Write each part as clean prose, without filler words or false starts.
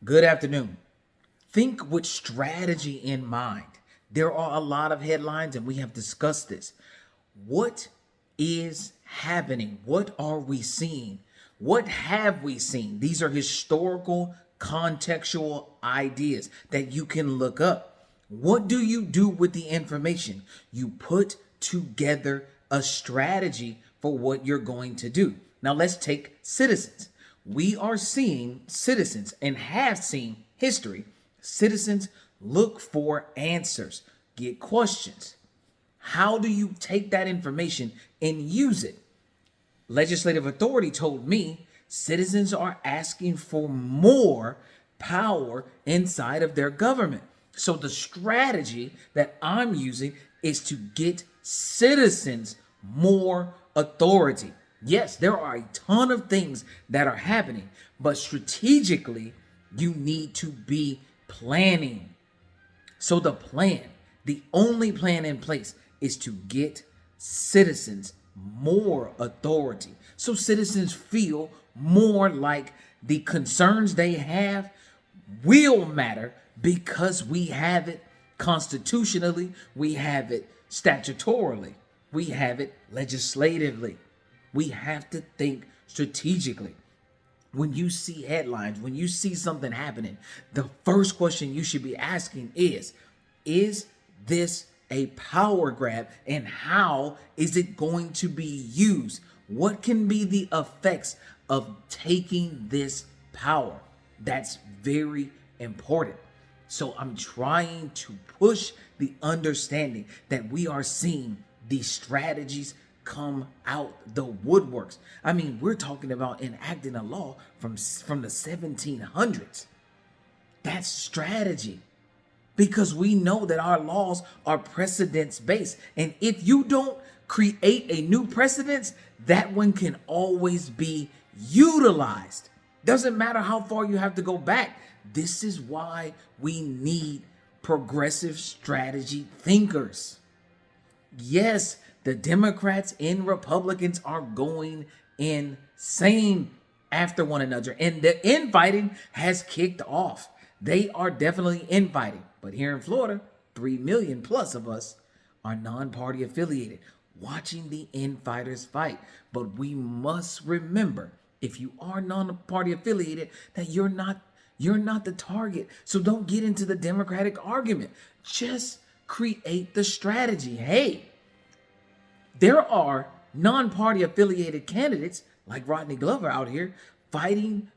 Good afternoon. Think with strategy in mind. There are a lot of headlines, and we have discussed this. What is happening? What are we seeing? What have we seen? These are historical, contextual ideas that you can look up. What do you do with the information? You put together a strategy for what you're going to do. Now, let's take citizens. We are seeing citizens and have seen history. Citizens look for answers, get questions. How do you take that information and use it? Legislative authority told me citizens are asking for more power inside of their government. So the strategy that I'm using is to get citizens more authority. Yes, there are a ton of things that are happening, but strategically, you need to be planning. So the only plan in place is to get citizens more authority. So citizens feel more like the concerns they have will matter because we have it constitutionally, we have it statutorily, we have it legislatively. We have to think strategically. When you see headlines, when you see something happening, the first question you should be asking is this a power grab, and how is it going to be used? What can be the effects of taking this power? That's very important. So I'm trying to push the understanding that we are seeing these strategies come out the woodworks. I mean, we're talking about enacting a law from the 1700s. That's strategy, because we know that our laws are precedence based. And if you don't create a new precedence, that one can always be utilized. Doesn't matter how far you have to go back. This is why we need progressive strategy thinkers. Yes, the Democrats and Republicans are going insane after one another, and the infighting has kicked off. They are definitely infighting. But here in Florida, 3 million plus of us are non-party affiliated, watching the infighters fight. But we must remember, if you are non-party affiliated, that you're not the target. So don't get into the Democratic argument. Just create the strategy. Hey, there are non-party affiliated candidates like Rodney Glover out here fighting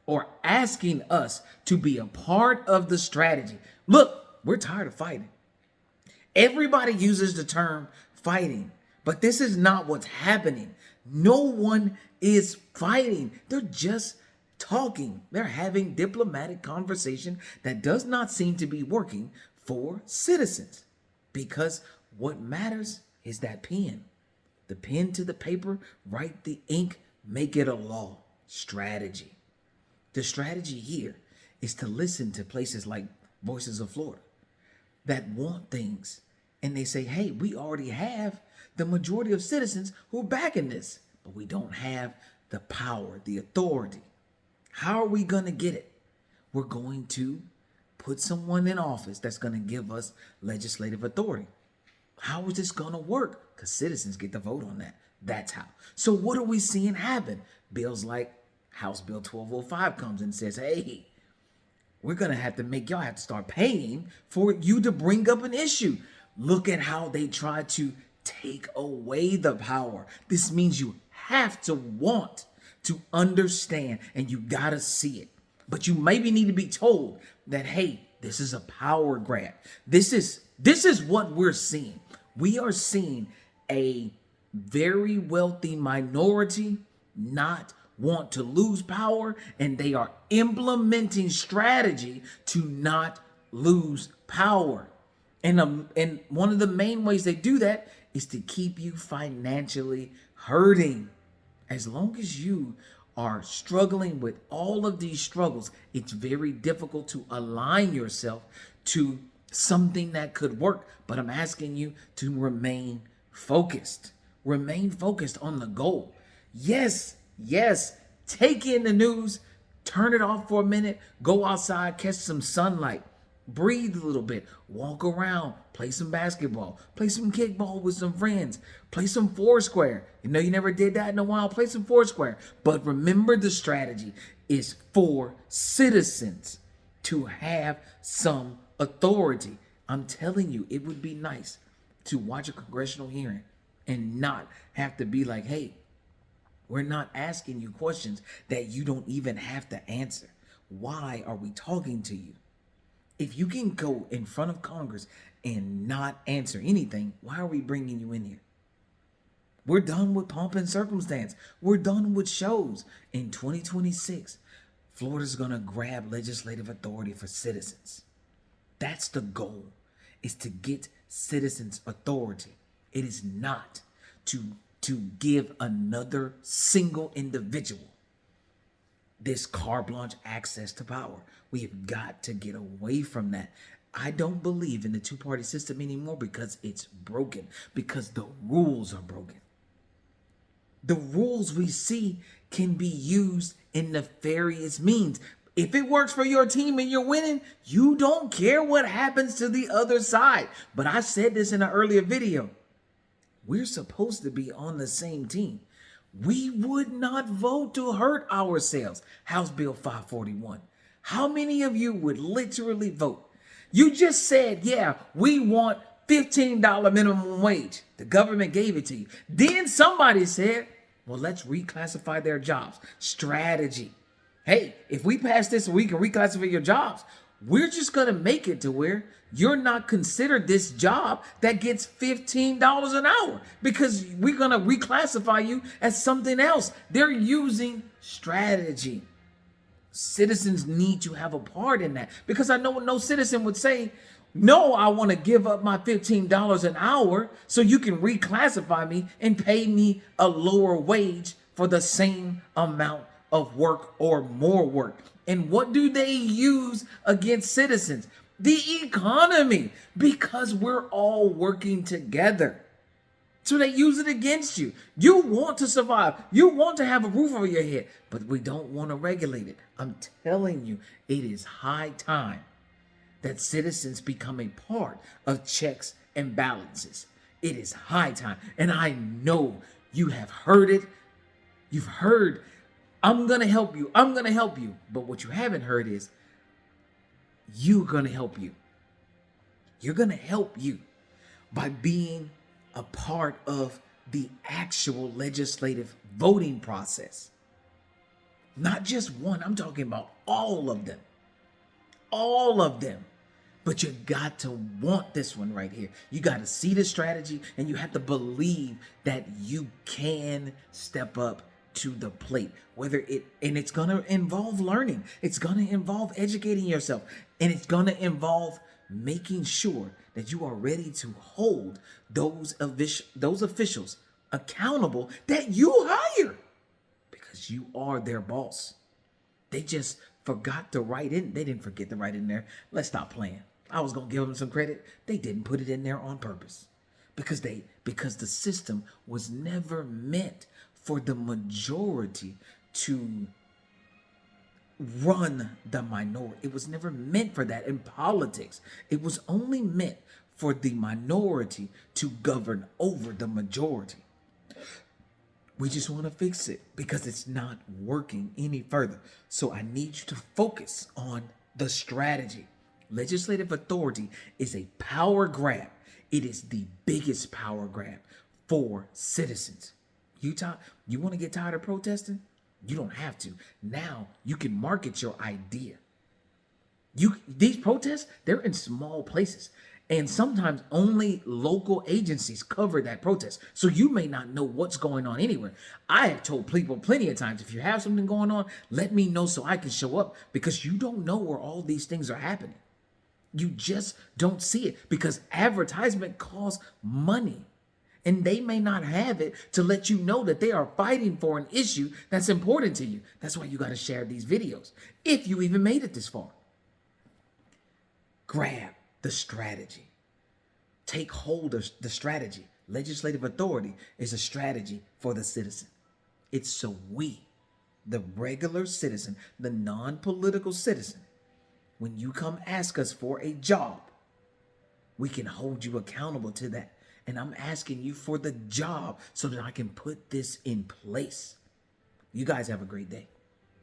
or asking us to be a part of the strategy. Look, we're tired of fighting. Everybody uses the term fighting, but this is not what's happening. No one is fighting. They're just talking. They're having diplomatic conversation that does not seem to be working for citizens, because what matters is that pen. The pen to the paper, write the ink, make it a law. Strategy. The strategy here is to listen to places like Voices of Florida that want things, and they say, hey, we already have the majority of citizens who are backing this, but we don't have the power, the authority. How are we going to get it? We're going to put someone in office that's going to give us legislative authority. How is this going to work? Because citizens get to vote on that. That's how. So what are we seeing happen? Bills like House Bill 1205 comes and says, hey, we're going to have to make y'all have to start paying for you to bring up an issue. Look at how they try to take away the power. This means you have to want to understand, and you got to see it. But you maybe need to be told that, hey, this is a power grab. This is what we're seeing. We are seeing a very wealthy minority not want to lose power, and they are implementing strategy to not lose power. And one of the main ways they do that is to keep you financially hurting. As long as you are struggling with all of these struggles, it's very difficult to align yourself to something that could work. But I'm asking you to remain focused. Remain focused on the goal. Yes, take in the news. Turn it off for a minute, go outside, catch some sunlight, breathe a little bit, walk around, play some basketball, play some kickball with some friends, play some Foursquare. You know you never did that in a while, play some Foursquare. But remember, the strategy is for citizens to have some authority. I'm telling you, it would be nice to watch a congressional hearing and not have to be like, hey, we're not asking you questions that you don't even have to answer. Why are we talking to you? If you can go in front of Congress and not answer anything, why are we bringing you in here? We're done with pomp and circumstance. We're done with shows. In 2026, Florida's going to grab legislative authority for citizens. That's the goal, is to get citizens authority. It is not to give another single individual this carte blanche access to power. We have got to get away from that. I don't believe in the two-party system anymore because it's broken, because the rules are broken. The rules we see can be used in nefarious means. If it works for your team and you're winning, you don't care what happens to the other side. But I said this in an earlier video. We're supposed to be on the same team. We would not vote to hurt ourselves. House Bill 541. How many of you would literally vote? You just said, yeah, we want $15 minimum wage. The government gave it to you. Then somebody said, well, let's reclassify their jobs. Strategy. Hey, if we pass this, we can reclassify your jobs. We're just going to make it to where you're not considered this job that gets $15 an hour because we're going to reclassify you as something else. They're using strategy. Citizens need to have a part in that, because I know no citizen would say, no, I want to give up my $15 an hour so you can reclassify me and pay me a lower wage for the same amount of work or more work. And what do they use against citizens? The economy, because we're all working together. So they use it against you. You want to survive. You want to have a roof over your head, but we don't want to regulate it. I'm telling you, it is high time that citizens become a part of checks and balances. It is high time. And I know you have heard it. You've heard, I'm going to help you. I'm going to help you. But what you haven't heard is, you're going to help you. You're going to help you by being a part of the actual legislative voting process. Not just one, I'm talking about all of them. All of them. But you got to want this one right here. You got to see the strategy, and you have to believe that you can step up to the plate. And it's going to involve learning. It's going to involve educating yourself. And it's going to involve making sure that you are ready to hold those officials accountable that you hire, because you are their boss. They just forgot to write in. They didn't forget to write in there. Let's stop playing. I was going to give them some credit. They didn't put it in there on purpose, because the system was never meant for the majority to run the minority. It was never meant for that in politics. It was only meant for the minority to govern over the majority. We just want to fix it because it's not working any further. So I need you to focus on the strategy. Legislative authority is a power grab. It is the biggest power grab for citizens. Utah, you want to get tired of protesting? You don't have to. Now you can market your idea. These protests, they're in small places. And sometimes only local agencies cover that protest. So you may not know what's going on anywhere. I have told people plenty of times, if you have something going on, let me know so I can show up, because you don't know where all these things are happening. You just don't see it, because advertisement costs money. And they may not have it to let you know that they are fighting for an issue that's important to you. That's why you got to share these videos, if you even made it this far. Grab the strategy. Take hold of the strategy. Legislative authority is a strategy for the citizen. It's so we the regular citizen, the non-political citizen, when you come ask us for a job, we can hold you accountable to that. And I'm asking you for the job so that I can put this in place. You guys have a great day.